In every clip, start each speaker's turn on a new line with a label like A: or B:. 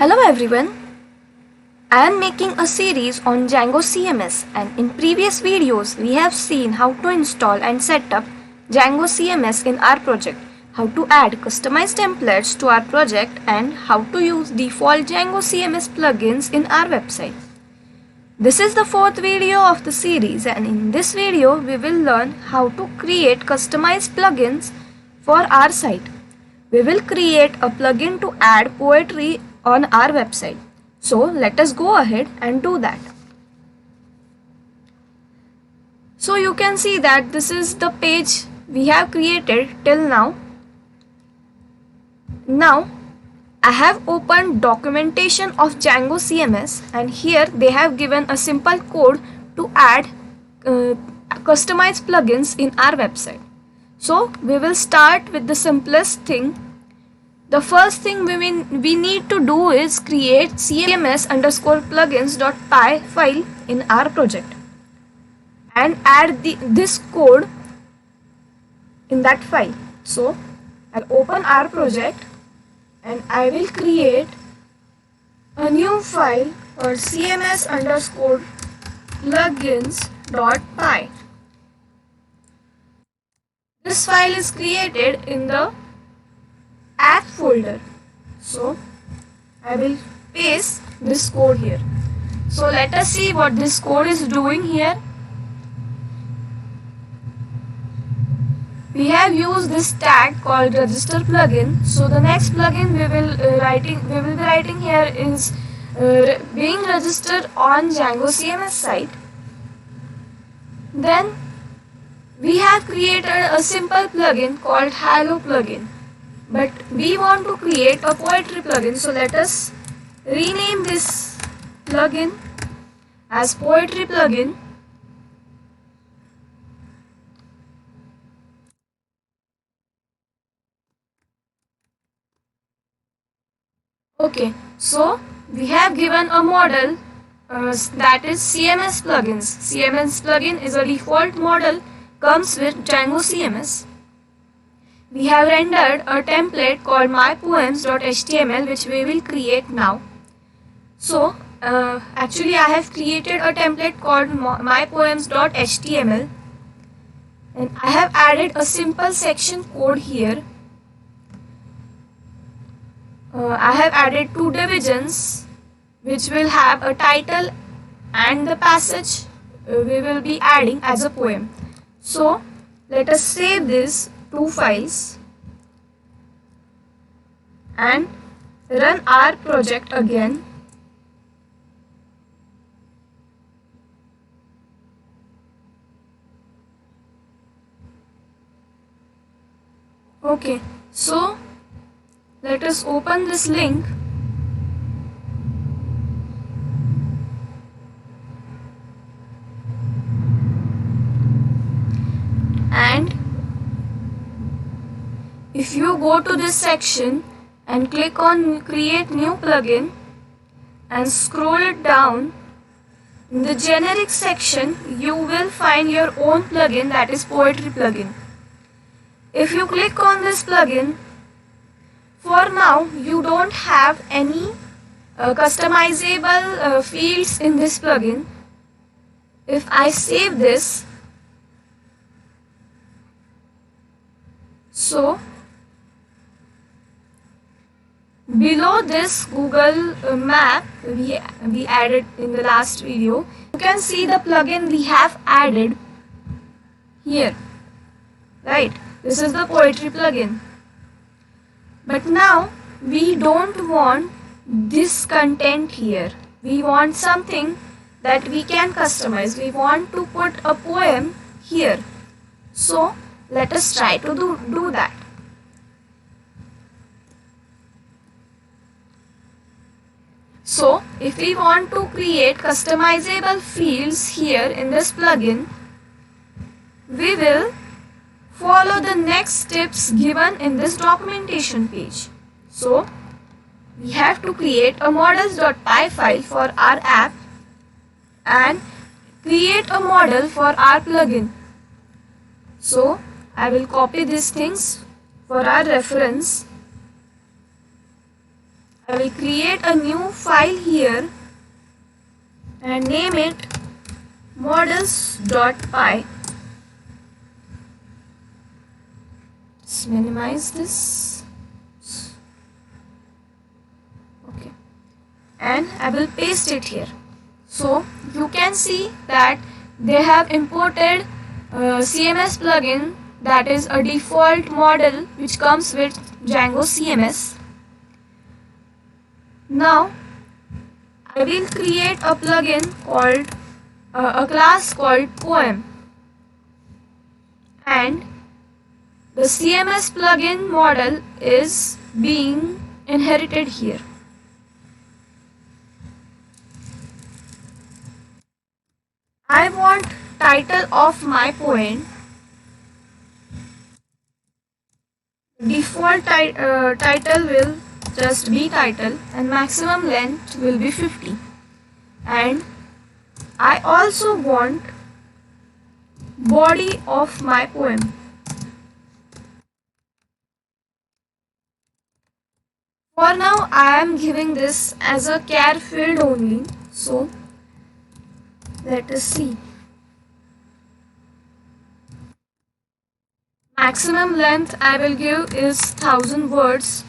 A: Hello everyone. I am making a series on Django CMS, and in previous videos we have seen how to install and set up Django CMS in our project, how to add customized templates to our project, and how to use default Django CMS plugins in our website. This is the fourth video of the series, and in this video we will learn how to create customized plugins for our site. We will create a plugin to add poetry on our website. So let us go ahead and do that. So you can see that this is the page we have created till now. Now I have opened documentation of Django CMS, and here they have given a simple code to add customized plugins in our website. So we will start with the simplest thing. The first thing we need to do is create cms_plugins.py file in our project and add this code in that file. So I'll open our project and I will create a new file for cms_plugins.py. This file is created in the app folder. So I will paste this code here. So let us see what this code is doing here. We have used this tag called register plugin. So the next plugin we will be writing here is being registered on Django CMS site. Then we have created a simple plugin called Hello plugin. But we want to create a poetry plugin, so let us rename this plugin as poetry plugin. Okay, so we have given a model that is CMS plugins. CMS plugin is a default model, comes with Django CMS. We have rendered a template called mypoems.html, which we will create now. So actually I have created a template called mypoems.html, and I have added a simple section code here. I have added two divisions which will have a title and the passage we will be adding as a poem. So let us save these two files and run our project again. Okay, so let us open this link and if you go to this section and click on create new plugin and scroll it down, in the generic section you will find your own plugin, that is poetry plugin. If you click on this plugin, for now you don't have any customizable fields in this plugin. If I save this, so below this Google map we added in the last video, you can see the plugin we have added here, right? This is the poetry plugin. But now we don't want this content here. We want something that we can customize. We want to put a poem here. So let us try to do that. So if we want to create customizable fields here in this plugin, we will follow the next steps given in this documentation page. So we have to create a models.py file for our app and create a model for our plugin. So I will copy these things for our reference. I will create a new file here and name it models.py. Let's minimize this. Okay. And I will paste it here. So you can see that they have imported CMS plugin, that is a default model which comes with Django CMS. Now I will create a plugin called a class called Poem, and the CMS plugin model is being inherited here. I want title of my poem. Default title will just be title and maximum length will be 50. And I also want body of my poem. For now I am giving this as a char field only. So let us see. Maximum length I will give is 1000 words.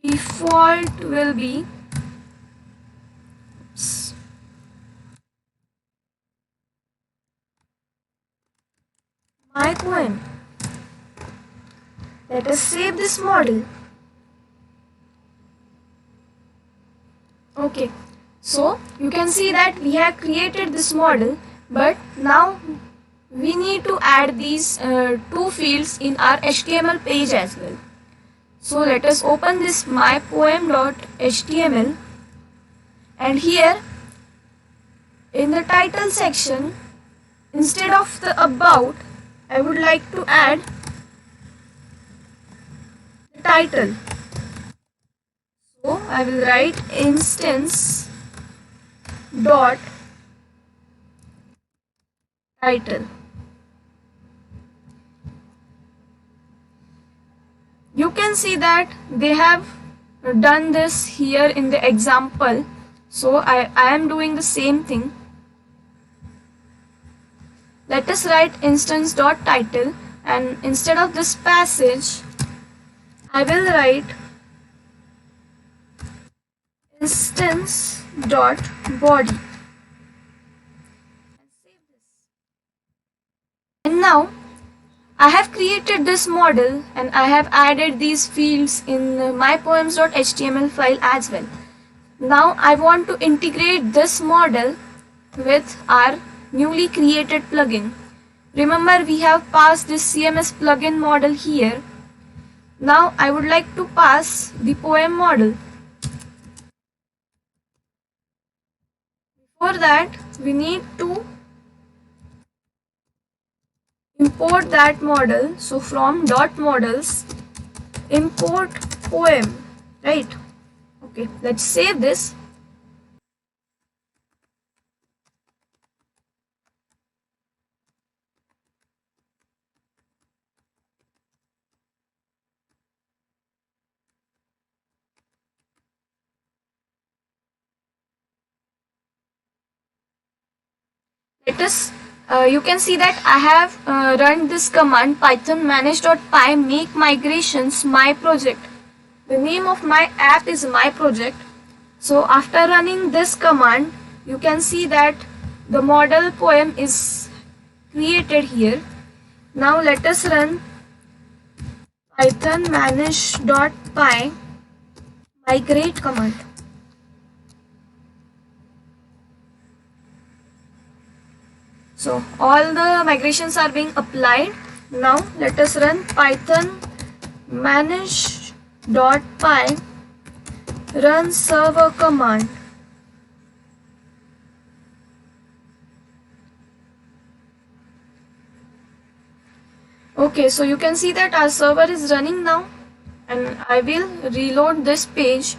A: Default will be my poem. Let us save this model. Okay, so you can see that we have created this model, but now we need to add these two fields in our HTML page as well. So let us open this mypoem.html, and here in the title section, instead of the about, I would like to add the title. So I will write instance dot title. You can see that they have done this here in the example. So I am doing the same thing. Let us write instance dot title, and instead of this passage I will write instance dot body. And now I have created this model and I have added these fields in my poems.html file as well. Now I want to integrate this model with our newly created plugin. Remember, we have passed this CMS plugin model here. Now I would like to pass the poem model. For that we need to import that model. So from dot models import poem, right? Okay, let's save this. Let us you can see that I have run this command python manage.py make migrations my project. The name of my app is my project. So after running this command, you can see that the model poem is created here. Now let us run python manage.py migrate command. So all the migrations are being applied. Now let us run python manage.py run server command. Okay, so you can see that our server is running now, and I will reload this page.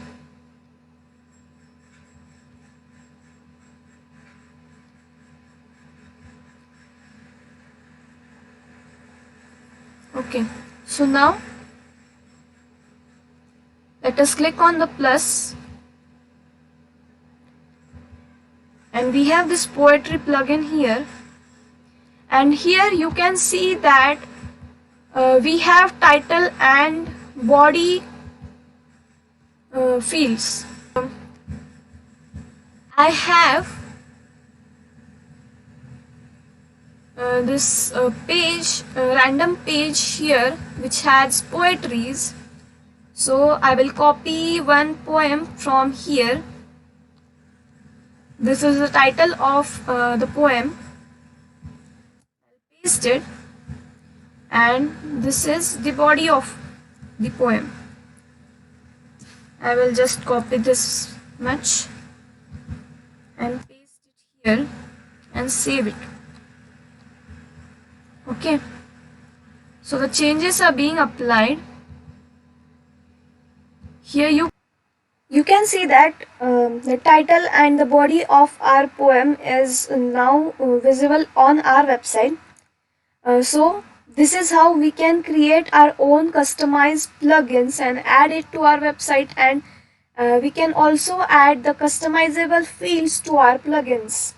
A: Okay, so now Let us click on the plus, and we have this poetry plugin here, and here you can see that we have title and body fields. I have this page, random page here which has poetries. So I will copy one poem from here. This is the title of the poem. I'll paste it, and this is the body of the poem. I will just copy this much and paste it here and save it. Okay, so the changes are being applied. Here you can see that the title and the body of our poem is now visible on our website. So this is how we can create our own customized plugins and add it to our website, and we can also add the customizable fields to our plugins.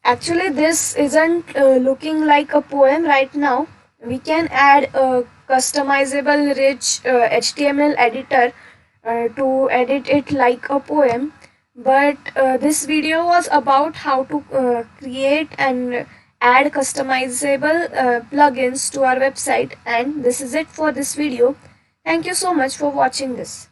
A: Actually, this isn't looking like a poem right now. We can add a customizable rich HTML editor to edit it like a poem. But this video was about how to create and add customizable plugins to our website, and this is it for this video. Thank you so much for watching this.